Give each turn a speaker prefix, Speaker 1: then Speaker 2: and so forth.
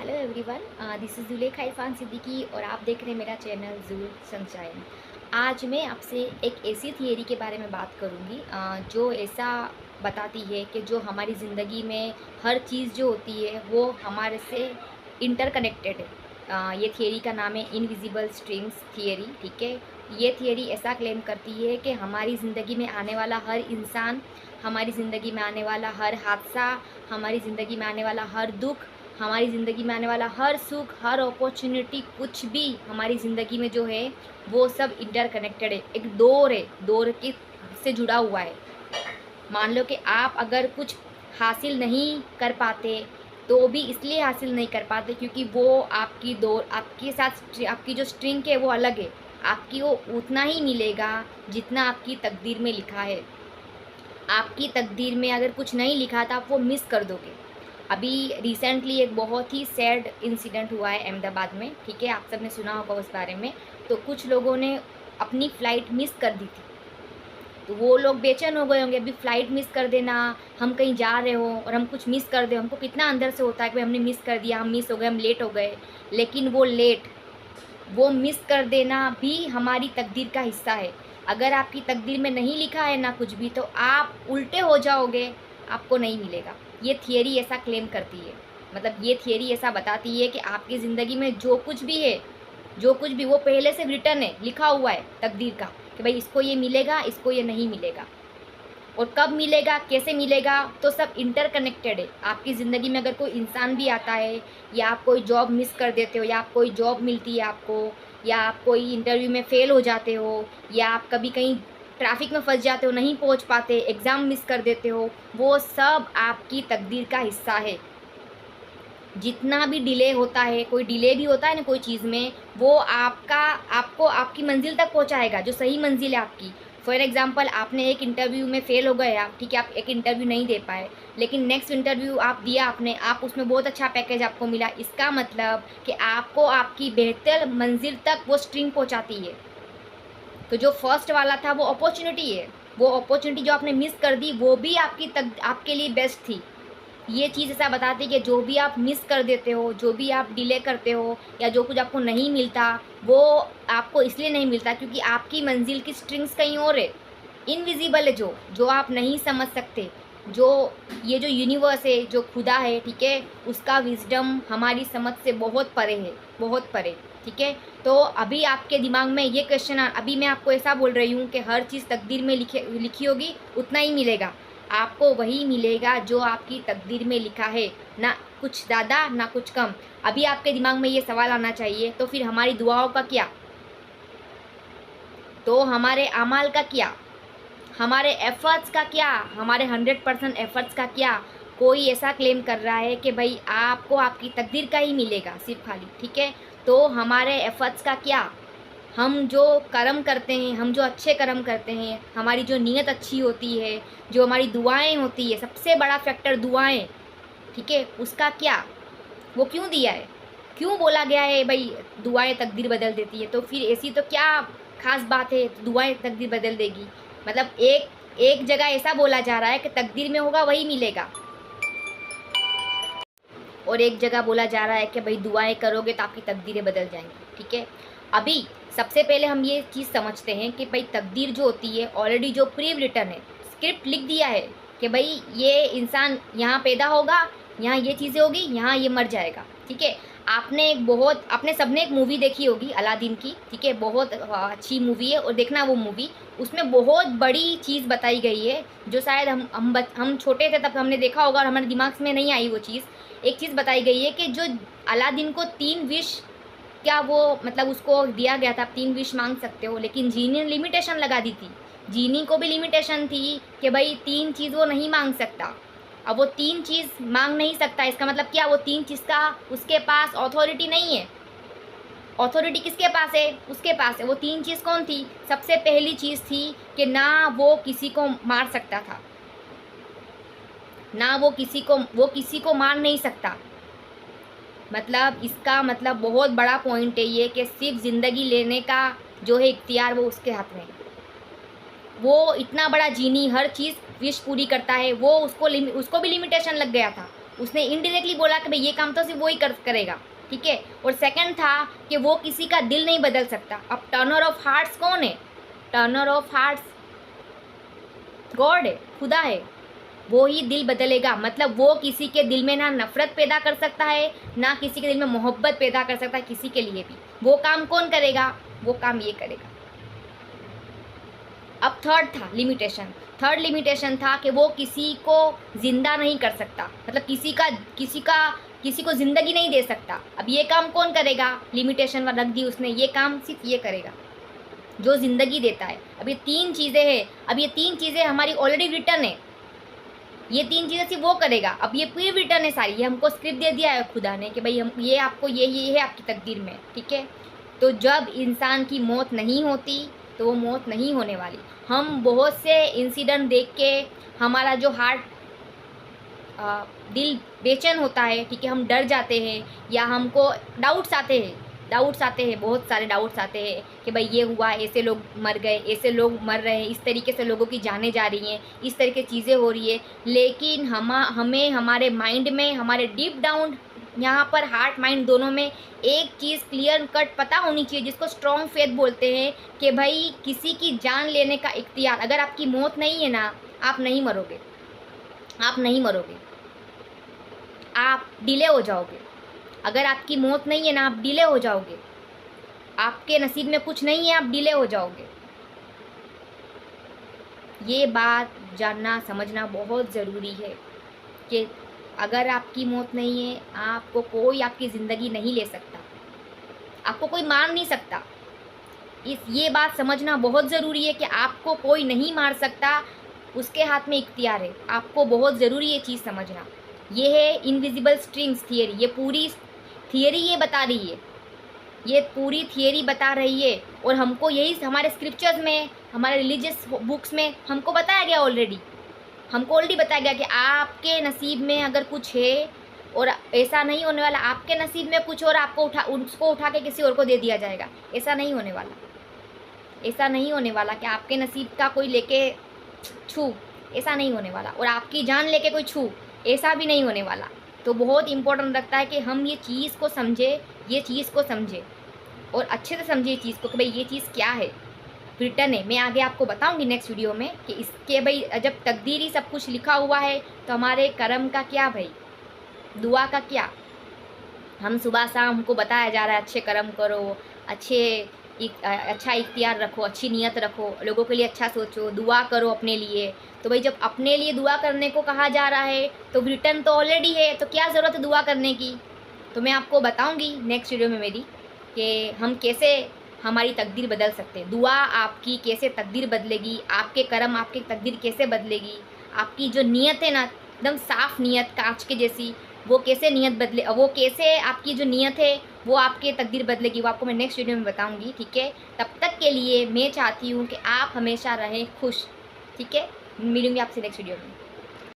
Speaker 1: Hello everyone, this is Zulekha Irfan Siddiqui और आप देख रहे हैं मेरा चैनल जुल सनशाइन। आज मैं आपसे एक ऐसी थियरी के बारे में बात करूंगी जो ऐसा बताती है कि जो हमारी ज़िंदगी में हर चीज़ जो होती है वो हमारे से इंटरकनेक्टेड है। ये थियरी का नाम है इनविजिबल स्ट्रिंग्स थियरी। ठीक है, ये थियरी ऐसा क्लेम करती है कि हमारी ज़िंदगी में आने वाला हर इंसान, हमारी ज़िंदगी में आने वाला हर हादसा, हमारी ज़िंदगी में आने वाला हर दुख, हमारी ज़िंदगी में आने वाला हर सुख, हर अपॉर्चुनिटी, कुछ भी हमारी ज़िंदगी में जो है वो सब इंटरकनेक्टेड है। एक डोर है, डोर के से जुड़ा हुआ है। मान लो कि आप अगर कुछ हासिल नहीं कर पाते तो भी इसलिए हासिल नहीं कर पाते क्योंकि वो आपकी डोर, आपके साथ आपकी जो स्ट्रिंग है वो अलग है। आपकी वो उतना ही मिलेगा जितना आपकी तकदीर में लिखा है। आपकी तकदीर में अगर कुछ नहीं लिखा था आप वो मिस कर दोगे। अभी रिसेंटली एक बहुत ही सैड इंसिडेंट हुआ है अहमदाबाद में। ठीक है, आप सब ने सुना होगा उस बारे में। तो कुछ लोगों ने अपनी फ़्लाइट मिस कर दी थी, तो वो लोग बेचैन हो गए होंगे, अभी फ़्लाइट मिस कर देना, हम कहीं जा रहे हो और हम कुछ मिस कर दे, हमको कितना अंदर से होता है कि हमने मिस कर दिया, हम मिस हो गए, हम लेट हो गए। लेकिन वो मिस कर देना भी हमारी तकदीर का हिस्सा है। अगर आपकी तकदीर में नहीं लिखा है ना कुछ भी, तो आप उल्टे हो जाओगे, आपको नहीं मिलेगा। ये थियरी ऐसा क्लेम करती है। मतलब ये थियरी ऐसा बताती है कि आपकी ज़िंदगी में जो कुछ भी है, जो कुछ भी, वो पहले से रिटर्न है, लिखा हुआ है तकदीर का कि भाई इसको ये मिलेगा, इसको ये नहीं मिलेगा। और कब मिलेगा, कैसे मिलेगा, तो सब इंटरकनेक्टेड है। आपकी ज़िंदगी में अगर कोई इंसान भी आता है, या आप कोई जॉब मिस कर देते हो, या आप कोई जॉब मिलती है आपको, या आप कोई इंटरव्यू में फ़ेल हो जाते हो, या आप कभी कहीं ट्रैफिक में फंस जाते हो, नहीं पहुंच पाते, एग्ज़ाम मिस कर देते हो, वो सब आपकी तकदीर का हिस्सा है। जितना भी डिले होता है, कोई डिले भी होता है ना कोई चीज़ में, वो आपको आपकी मंजिल तक पहुंचाएगा, जो सही मंजिल है आपकी। फॉर एग्जांपल, आपने एक इंटरव्यू में फ़ेल हो गए आप, ठीक है, आप एक इंटरव्यू नहीं दे पाए, लेकिन नेक्स्ट इंटरव्यू आप दिया आपने, आप उसमें बहुत अच्छा पैकेज आपको मिला। इसका मतलब कि आपको आपकी बेहतर मंजिल तक वो स्ट्रिंग पहुँचाती है। तो जो फर्स्ट वाला था वो अपॉर्चुनिटी है, वो अपॉर्चुनिटी जो आपने मिस कर दी वो भी आपके लिए बेस्ट थी। ये चीज़ ऐसा बताती है कि जो भी आप मिस कर देते हो, जो भी आप डिले करते हो, या जो कुछ आपको नहीं मिलता, वो आपको इसलिए नहीं मिलता क्योंकि आपकी मंजिल की स्ट्रिंग्स कहीं और है, इनविजिबल है, जो आप नहीं समझ सकते। जो ये जो यूनिवर्स है, जो खुदा है, ठीक है, उसका विजडम हमारी समझ से बहुत परे है, बहुत परे। ठीक है, तो अभी आपके दिमाग में ये क्वेश्चन, अभी मैं आपको ऐसा बोल रही हूँ कि हर चीज़ तकदीर में लिखी होगी, उतना ही मिलेगा आपको, वही मिलेगा जो आपकी तकदीर में लिखा है, ना कुछ ज़्यादा ना कुछ कम। अभी आपके दिमाग में ये सवाल आना चाहिए, तो फिर हमारी दुआओं का क्या, तो हमारे अमाल का क्या, हमारे एफ़र्ट्स का क्या, हमारे 100% एफ़र्ट्स का क्या। कोई ऐसा क्लेम कर रहा है कि भाई आपको आपकी तकदीर का ही मिलेगा सिर्फ खाली। ठीक है, तो हमारे एफ़र्ट्स का क्या, हम जो कर्म करते हैं, हम जो अच्छे कर्म करते हैं, हमारी जो नीयत अच्छी होती है, जो हमारी दुआएं होती है, सबसे बड़ा फैक्टर दुआएं, ठीक है, उसका क्या, वो क्यों दिया है, क्यों बोला गया है भाई दुआएं तकदीर बदल देती है। तो फिर ऐसी तो क्या खास बात है दुआएं तकदीर बदल देगी। मतलब एक एक जगह ऐसा बोला जा रहा है कि तकदीर में होगा वही मिलेगा, और एक जगह बोला जा रहा है कि भाई दुआएं करोगे तो आपकी तकदीरें बदल जाएंगी। ठीक है, अभी सबसे पहले हम ये चीज़ समझते हैं कि भाई तकदीर जो होती है ऑलरेडी जो प्री रिटन है, स्क्रिप्ट लिख दिया है कि भाई ये इंसान यहाँ पैदा होगा, यहाँ ये चीज़ें होगी, यहाँ ये मर जाएगा। ठीक है, आपने सबने एक मूवी देखी होगी अलादीन की। ठीक है, बहुत अच्छी मूवी है, और देखना वो मूवी, उसमें बहुत बड़ी चीज़ बताई गई है जो शायद हम छोटे थे तब हमने देखा होगा और हमारे दिमाग में नहीं आई वो चीज़। एक चीज़ बताई गई है कि जो अलादीन को 3 विश, क्या वो मतलब उसको दिया गया था आप 3 विश मांग सकते हो, लेकिन जीनी ने लिमिटेशन लगा दी थी। जीनी को भी लिमिटेशन थी कि भाई 3 चीज़ वो नहीं मांग सकता। अब वो 3 चीज़ मांग नहीं सकता, इसका मतलब क्या, वो 3 चीज़ का उसके पास अथॉरिटी नहीं है। अथॉरिटी किसके पास है, उसके पास है। वो 3 चीज़ कौन थी, सबसे पहली चीज़ थी कि ना वो किसी को मार सकता था, ना वो किसी को मार नहीं सकता। मतलब इसका मतलब बहुत बड़ा पॉइंट है ये कि सिर्फ ज़िंदगी लेने का जो है इख्तियार वो उसके हाथ में है। वो इतना बड़ा जीनी हर चीज़ विश पूरी करता है, वो उसको भी लिमिटेशन लग गया था। उसने इनडायरेक्टली बोला कि भाई ये काम तो सिर्फ वो ही करेगा, ठीक है। और सेकंड था कि वो किसी का दिल नहीं बदल सकता। अब टर्नर ऑफ हार्ट्स कौन है? टर्नर ऑफ हार्ट्स गॉड है, खुदा है, वो ही दिल बदलेगा। मतलब वो किसी के दिल में ना नफरत पैदा कर सकता है, ना किसी के दिल में मोहब्बत पैदा कर सकता है किसी के लिए भी। वो काम कौन करेगा? वो काम ये करेगा। अब थर्ड था लिमिटेशन। थर्ड लिमिटेशन था कि वो किसी को जिंदा नहीं कर सकता, मतलब किसी को जिंदगी नहीं दे सकता। अब ये काम कौन करेगा? लिमिटेशन रख दी उसने, ये काम सिर्फ ये करेगा जो जिंदगी देता है। अब ये तीन चीज़ें हैं, अब ये तीन चीज़ें हमारी ऑलरेडी रिटर्न है, ये तीन चीज़ें सिर्फ वो करेगा। अब ये पूरी रिटर्न है सारी, ये हमको स्क्रिप्ट दे दिया है खुदा ने कि भाई हम ये आपको ये है आपकी तकदीर में, ठीक है। तो जब इंसान की मौत नहीं होती तो वो मौत नहीं होने वाली। हम बहुत से इंसिडेंट देख के हमारा जो हार्ट दिल बेचैन होता है, ठीक है, हम डर जाते हैं या हमको डाउट्स आते हैं, बहुत सारे डाउट्स आते हैं कि भाई ये हुआ, ऐसे लोग मर गए, ऐसे लोग मर रहे हैं, इस तरीके से लोगों की जानें जा रही हैं, इस तरह की चीज़ें हो रही है। लेकिन हमें हमारे माइंड में, हमारे डीप डाउन यहाँ पर हार्ट माइंड दोनों में एक चीज़ क्लियर कट पता होनी चाहिए, जिसको स्ट्रॉन्ग फेथ बोलते हैं कि भाई किसी की जान लेने का इख्तियार, अगर आपकी मौत नहीं है ना, आप नहीं मरोगे, आप नहीं मरोगे, आप डिले हो जाओगे। अगर आपकी मौत नहीं है ना, आप डिले हो जाओगे, आपके नसीब में कुछ नहीं है, आप डिले हो जाओगे। ये बात जानना समझना बहुत ज़रूरी है कि अगर आपकी मौत नहीं है, आपको कोई आपकी ज़िंदगी नहीं ले सकता, आपको कोई मार नहीं सकता। ये बात समझना बहुत ज़रूरी है कि आपको कोई नहीं मार सकता, उसके हाथ में इख्तियार है। आपको बहुत ज़रूरी ये चीज़ समझना। ये है इनविजिबल स्ट्रिंग्स थियरी। ये पूरी थियरी ये बता रही है, ये पूरी थियरी बता रही है। और हमको यही हमारे स्क्रिप्चर्स में, हमारे रिलीजियस बुक्स में हमको बताया गया ऑलरेडी, हमको ऑलरेडी बताया गया कि आपके नसीब में अगर कुछ है और ऐसा नहीं होने वाला, आपके नसीब में कुछ और आपको उसको उठा के किसी और को दे दिया जाएगा। ऐसा नहीं होने वाला, ऐसा नहीं होने वाला कि आपके नसीब का कोई लेके छू, ऐसा नहीं होने वाला। और आपकी जान लेके कोई छू, ऐसा भी नहीं होने वाला। तो बहुत इम्पोर्टेंट रखता है कि हम ये चीज़ को समझे, ये चीज़ को समझे और अच्छे से समझे ये चीज़ को कि भाई ये चीज़ क्या है, रिटर्न है। मैं आगे आपको बताऊंगी नेक्स्ट वीडियो में कि इसके भाई जब तकदीरी सब कुछ लिखा हुआ है तो हमारे कर्म का क्या भाई, दुआ का क्या। हम सुबह शाम हमको बताया जा रहा है अच्छे कर्म करो, अच्छा इख्तियार रखो, अच्छी नीयत रखो, लोगों के लिए अच्छा सोचो, दुआ करो अपने लिए। तो भाई जब अपने लिए दुआ करने को कहा जा रहा है तो रिटर्न तो ऑलरेडी है, तो क्या ज़रूरत है दुआ करने की। तो मैं आपको बताऊंगी नेक्स्ट वीडियो में मेरी कि हम कैसे हमारी तकदीर बदल सकते हैं। दुआ आपकी कैसे तकदीर बदलेगी, आपके कर्म आपकी तकदीर कैसे बदलेगी, आपकी जो नीयत है ना एकदम साफ़ नीयत कांच के जैसी, वो कैसे नीयत बदले, वो कैसे आपकी जो नीयत है वो आपके तकदीर बदलेगी, वो आपको मैं नेक्स्ट वीडियो में बताऊंगी, ठीक है। तब तक के लिए मैं चाहती हूँ कि आप हमेशा रहें खुश, ठीक है। मिलूंगी आपसे नेक्स्ट वीडियो में।